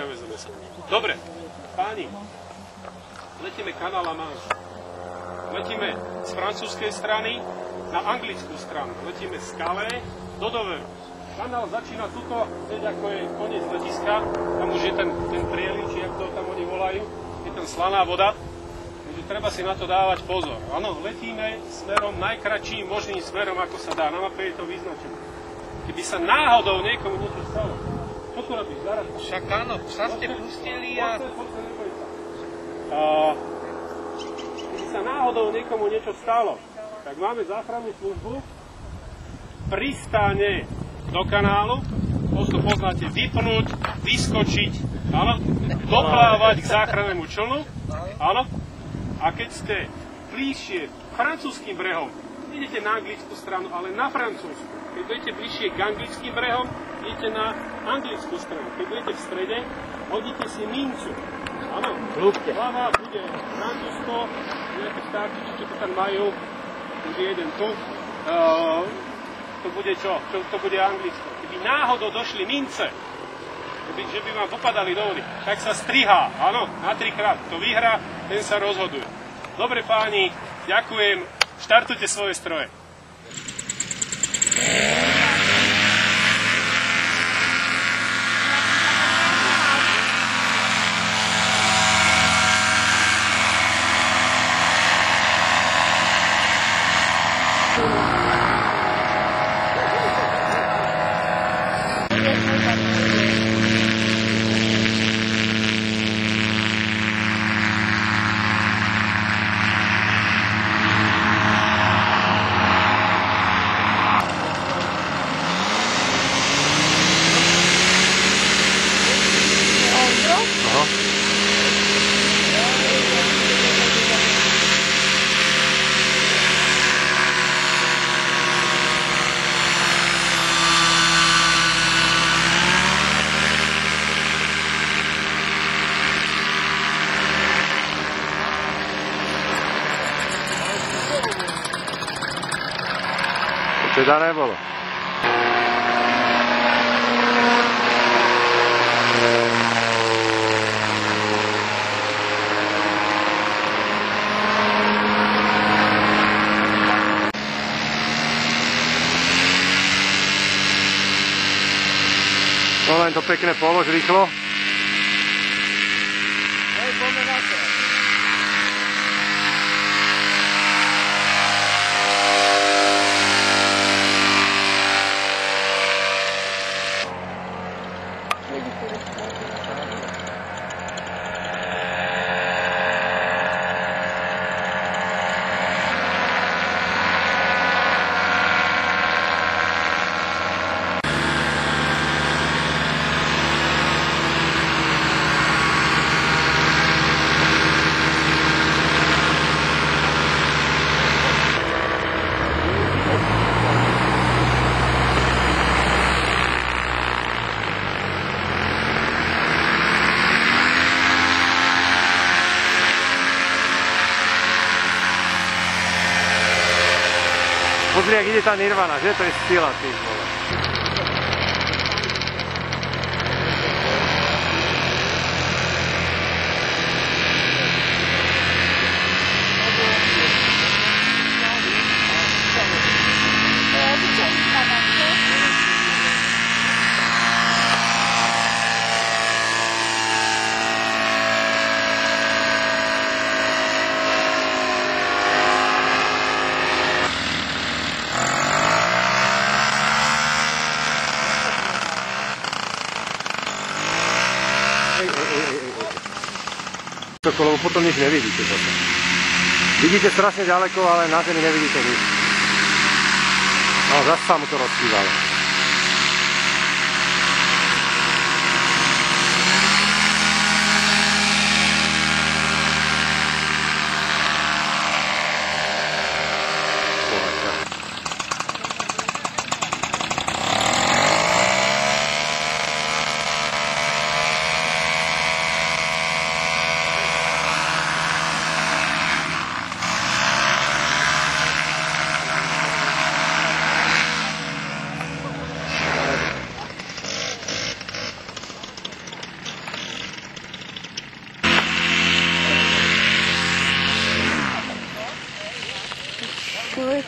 prevezeme sa. Dobre, páni, letíme kanál La Manche. Letíme z francúzskej strany na anglickú stranu. Letíme z Calais do Doveru. Kanál začína tuto, keď ako je koniec letiska, tam už je ten prieliv, či jak to tam oni volajú, je tam slaná voda, takže treba si na to dávať pozor. Áno, letíme smerom, najkratším možným smerom, ako sa dá, na mape je to vyznačené. Keby sa náhodou niekomu niečo stalo, čo tu robíš, zaraz? Však áno, sa ste pustili a... Keby sa náhodou niekomu niečo stalo, tak máme záchrannú službu, pristáne do kanálu, postup poznáte, vypnúť, vyskočiť, áno, doplávať k záchrannému člnu, áno, a keď ste bližšie francúzským brehom, idete na anglickú stranu, ale na francúzsku. Keď budete bližšie k anglickým brehom, idete na anglickú stranu. Keď budete v strede, hodíte si mincu, áno, hlava bude Francúzsko, nejaké státy, čo to tam majú, bude jeden tu, to bude čo? To bude Anglicko. Keby náhodou došli mince, že by vám popadali do vody, tak sa strihá, áno, na 3-krát. To vyhrá, ten sa rozhoduje. Dobre páni, ďakujem, štartujte svoje stroje. Teda nebolo. No len to pekne polož rýchlo. Poďme na to. Pozri, jak ide tá Nirvana, že? To je sila, ty vole. Lebo potom nič nevidíte potom. Vidíte strašne ďaleko, ale na zemi nevidíte nič. No, zase sa mu to rozkývalo.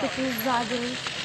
pekne zadu.